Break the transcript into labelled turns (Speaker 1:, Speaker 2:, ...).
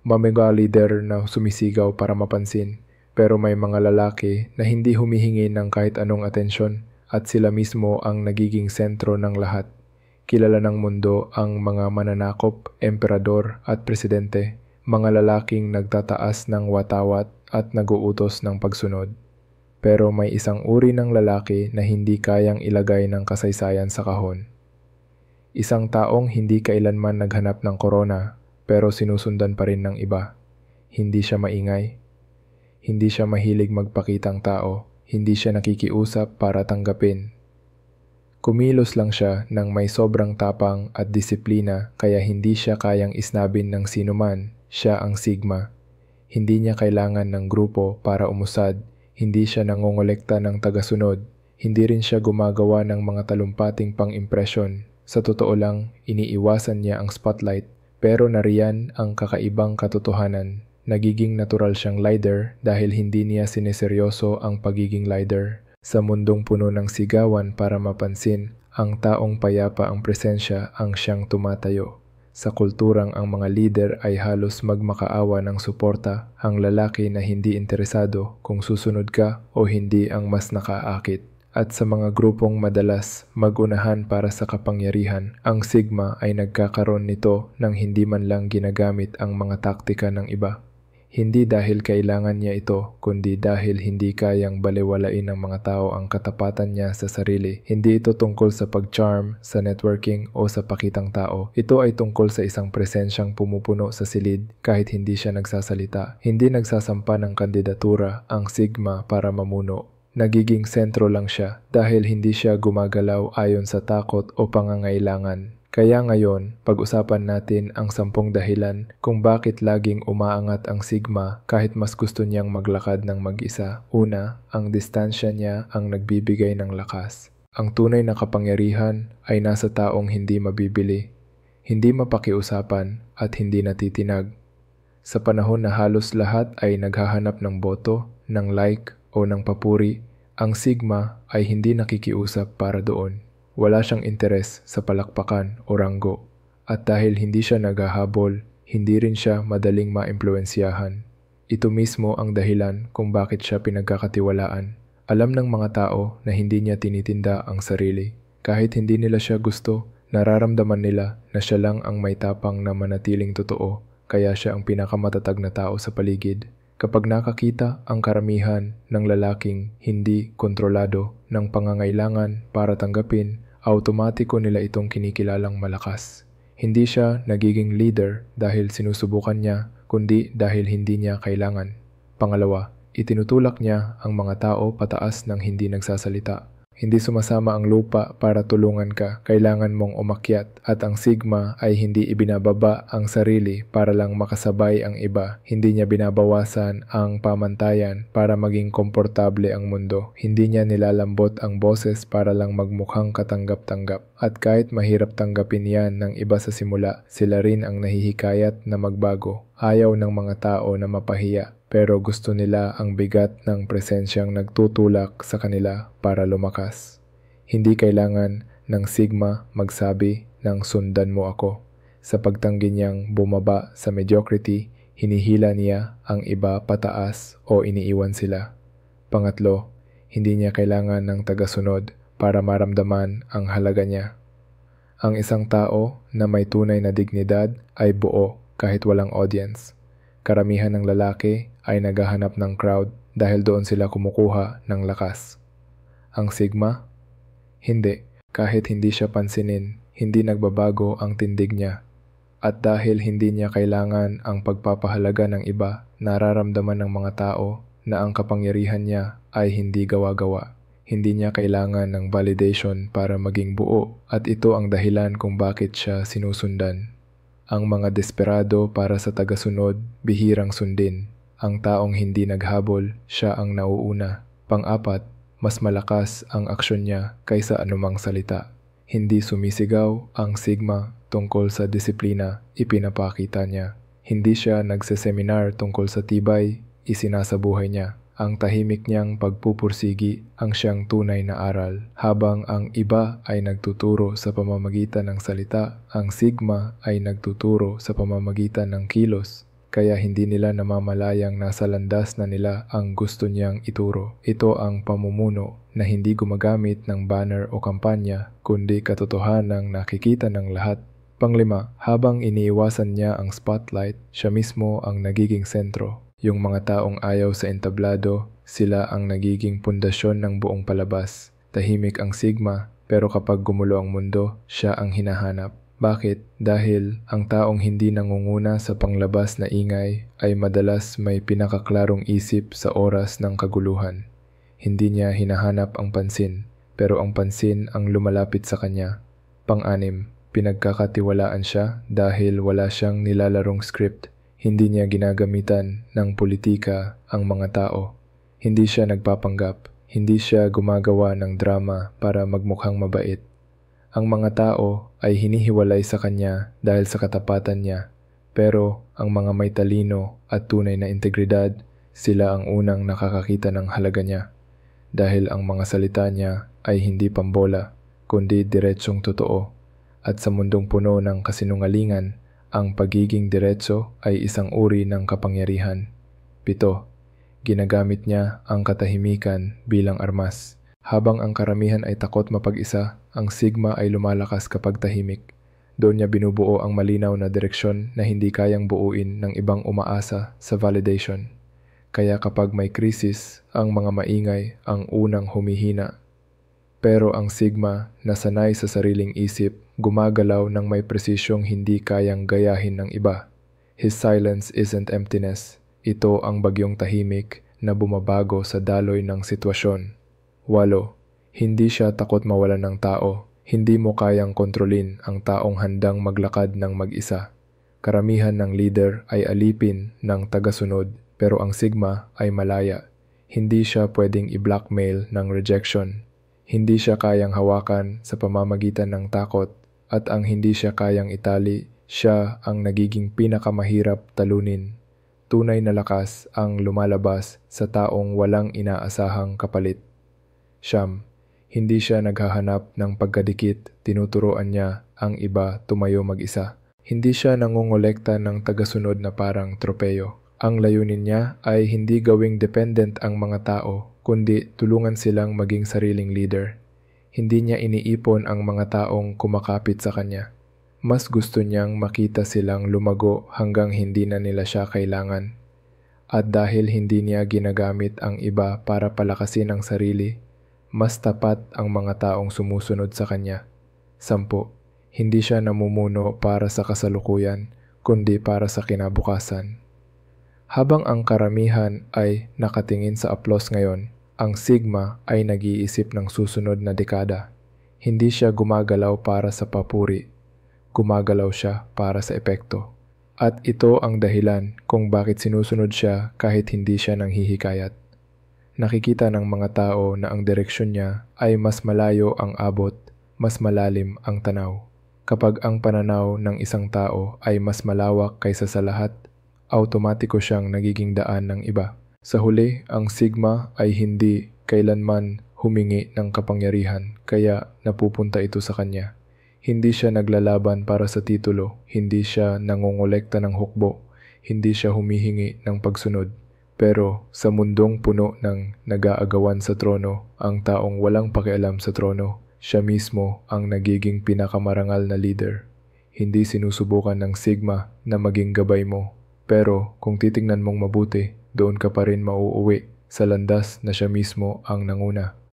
Speaker 1: May mga leader na sumisigaw para mapansin, pero may mga lalaki na hindi humihingi ng kahit anong atensyon at sila mismo ang nagiging sentro ng lahat. Kilala ng mundo ang mga mananakop, emperador at presidente, mga lalaking nagtataas ng watawat at naguutos ng pagsunod. Pero may isang uri ng lalaki na hindi kayang ilagay ng kasaysayan sa kahon. Isang taong hindi kailanman naghanap ng korona, pero sinusundan pa rin ng iba. Hindi siya maingay. Hindi siya mahilig magpakitang tao. Hindi siya nakikiusap para tanggapin. Kumilos lang siya ng may sobrang tapang at disiplina kaya hindi siya kayang isnabin ng sinuman. Siya ang Sigma. Hindi niya kailangan ng grupo para umusad. Hindi siya nangongolekta ng tagasunod. Hindi rin siya gumagawa ng mga talumpating pang-impresyon. Sa totoo lang, iniiwasan niya ang spotlight. Pero nariyan ang kakaibang katotohanan. Nagiging natural siyang leader dahil hindi niya sineseryoso ang pagiging leader. Sa mundong puno ng sigawan para mapansin, ang taong payapa ang presensya ang siyang tumatayo. Sa kulturang ang mga leader ay halos magmakaawa ng suporta, ang lalaki na hindi interesado kung susunod ka o hindi ang mas nakaakit. At sa mga grupong madalas magunahan para sa kapangyarihan, ang Sigma ay nagkakaroon nito nang hindi man lang ginagamit ang mga taktika ng iba. Hindi dahil kailangan niya ito, kundi dahil hindi kayang balewalain ng mga tao ang katapatan niya sa sarili. Hindi ito tungkol sa pag-charm, sa networking o sa pakitang tao. Ito ay tungkol sa isang presensyang pumupuno sa silid kahit hindi siya nagsasalita. Hindi nagsasampa ng kandidatura ang Sigma para mamuno. Nagiging sentro lang siya dahil hindi siya gumagalaw ayon sa takot o pangangailangan. Kaya ngayon, pag-usapan natin ang 10 dahilan kung bakit laging umaangat ang Sigma kahit mas gusto niyang maglakad ng mag-isa. Una, ang distansya niya ang nagbibigay ng lakas. Ang tunay na kapangyarihan ay nasa taong hindi mabibili, hindi mapakiusapan at hindi natitinag. Sa panahon na halos lahat ay naghahanap ng boto, ng like o ng papuri, ang Sigma ay hindi nakikiusap para doon. Wala siyang interes sa palakpakan o ranggo. At dahil hindi siya naghahabol, hindi rin siya madaling maimpluwensyahan. Ito mismo ang dahilan kung bakit siya pinagkakatiwalaan. Alam ng mga tao na hindi niya tinitinda ang sarili. Kahit hindi nila siya gusto, nararamdaman nila na siya lang ang may tapang na manatiling totoo, kaya siya ang pinakamatatag na tao sa paligid. Kapag nakakita ang karamihan ng lalaking hindi kontrolado ng pangangailangan para tanggapin, automatiko nila itong kinikilalang malakas. Hindi siya nagiging leader dahil sinusubukan niya, kundi dahil hindi niya kailangan. Pangalawa, itinutulak niya ang mga tao pataas ng hindi nagsasalita. Hindi sumasama ang lupa para tulungan ka, kailangan mong umakyat at ang Sigma ay hindi ibinababa ang sarili para lang makasabay ang iba. Hindi niya binabawasan ang pamantayan para maging komportable ang mundo. Hindi niya nilalambot ang boses para lang magmukhang katanggap-tanggap. At kahit mahirap tanggapin yan ng iba sa simula, sila rin ang nahihikayat na magbago. Ayaw ng mga tao na mapahiya. Pero gusto nila ang bigat ng presensyang nagtutulak sa kanila para lumakas. Hindi kailangan ng Sigma magsabi ng sundan mo ako. Sa pagtanggi niyang bumaba sa mediocrity, hinihila niya ang iba pataas o iniiwan sila. Pangatlo, hindi niya kailangan ng tagasunod para maramdaman ang halaga niya. Ang isang tao na may tunay na dignidad ay buo kahit walang audience. Karamihan ng lalaki ay naghahanap ng crowd dahil doon sila kumukuha ng lakas. Ang Sigma? Hindi. Kahit hindi siya pansinin, hindi nagbabago ang tindig niya. At dahil hindi niya kailangan ang pagpapahalaga ng iba, nararamdaman ng mga tao na ang kapangyarihan niya ay hindi gawa-gawa. Hindi niya kailangan ng validation para maging buo at ito ang dahilan kung bakit siya sinusundan. Ang mga desperado para sa tagasunod, bihirang sundin. Ang taong hindi naghabol, siya ang nauuna. Pang-apat, mas malakas ang aksyon niya kaysa anumang salita. Hindi sumisigaw ang Sigma tungkol sa disiplina, ipinapakita niya. Hindi siya nagseseminar tungkol sa tibay, isinasabuhay niya. Ang tahimik niyang pagpupursigi ang siyang tunay na aral. Habang ang iba ay nagtuturo sa pamamagitan ng salita, ang Sigma ay nagtuturo sa pamamagitan ng kilos. kaya hindi nila namamalayang nasa landas na nila ang gusto niyang ituro. Ito ang pamumuno na hindi gumagamit ng banner o kampanya, kundi katotohanang nakikita ng lahat. Panglima, habang iniiwasan niya ang spotlight, siya mismo ang nagiging sentro. Yung mga taong ayaw sa entablado, sila ang nagiging pundasyon ng buong palabas. Tahimik ang Sigma, pero kapag gumulo ang mundo, siya ang hinahanap. Bakit? Dahil ang taong hindi nangunguna sa panglabas na ingay ay madalas may pinakaklarong isip sa oras ng kaguluhan. Hindi niya hinahanap ang pansin, pero ang pansin ang lumalapit sa kanya. Pang-anim, pinagkakatiwalaan siya dahil wala siyang nilalarong script. Hindi niya ginagamitan ng politika ang mga tao. Hindi siya nagpapanggap. Hindi siya gumagawa ng drama para magmukhang mabait. Ang mga tao ay hinihiwalay sa kanya dahil sa katapatan niya, pero ang mga may talino at tunay na integridad, sila ang unang nakakakita ng halaga niya. Dahil ang mga salita niya ay hindi pambola, kundi diretsong totoo. At sa mundong puno ng kasinungalingan, ang pagiging diretso ay isang uri ng kapangyarihan. 7. Ginagamit niya ang katahimikan bilang armas. Habang ang karamihan ay takot mapag-isa, ang Sigma ay lumalakas kapag tahimik. Doon niya binubuo ang malinaw na direksyon na hindi kayang buuin ng ibang umaasa sa validation. Kaya kapag may krisis, ang mga maingay ang unang humihina. Pero ang Sigma, na sanay sa sariling isip, gumagalaw ng may presisyong hindi kayang gayahin ng iba. His silence isn't emptiness. Ito ang bagyong tahimik na bumabago sa daloy ng sitwasyon. 8. Hindi siya takot mawalan ng tao. Hindi mo kayang kontrolin ang taong handang maglakad ng mag-isa. Karamihan ng leader ay alipin ng tagasunod, pero ang Sigma ay malaya. Hindi siya pwedeng i-blackmail ng rejection. Hindi siya kayang hawakan sa pamamagitan ng takot, at ang hindi siya kayang itali, siya ang nagiging pinakamahirap talunin. Tunay na lakas ang lumalabas sa taong walang inaasahang kapalit. 9. Hindi siya naghahanap ng pagkadikit, tinuturuan niya ang iba tumayo mag-isa. Hindi siya nangongolekta ng tagasunod na parang tropeyo. Ang layunin niya ay hindi gawing dependent ang mga tao, kundi tulungan silang maging sariling leader. Hindi niya iniipon ang mga taong kumakapit sa kanya. Mas gusto niyang makita silang lumago hanggang hindi na nila siya kailangan. At dahil hindi niya ginagamit ang iba para palakasin ang sarili, mas tapat ang mga taong sumusunod sa kanya. 10. Hindi siya namumuno para sa kasalukuyan, kundi para sa kinabukasan. Habang ang karamihan ay nakatingin sa aplos ngayon, ang Sigma ay nag-iisip ng susunod na dekada. Hindi siya gumagalaw para sa papuri. Gumagalaw siya para sa epekto. At ito ang dahilan kung bakit sinusunod siya kahit hindi siya nanghihikayat. Nakikita ng mga tao na ang direksyon niya ay mas malayo ang abot, mas malalim ang tanaw. Kapag ang pananaw ng isang tao ay mas malawak kaysa sa lahat, automatiko siyang nagiging daan ng iba. Sa huli, ang Sigma ay hindi kailanman humingi ng kapangyarihan, kaya napupunta ito sa kanya. Hindi siya naglalaban para sa titulo, hindi siya nangongolekta ng hukbo, hindi siya humihingi ng pagsunod. Pero sa mundong puno ng nag-aagawan sa trono, ang taong walang pakialam sa trono, siya mismo ang nagiging pinakamarangal na leader. Hindi sinusubukan ng Sigma na maging gabay mo. Pero kung titingnan mong mabuti, doon ka pa rin mauuwi sa landas na siya mismo ang nanguna.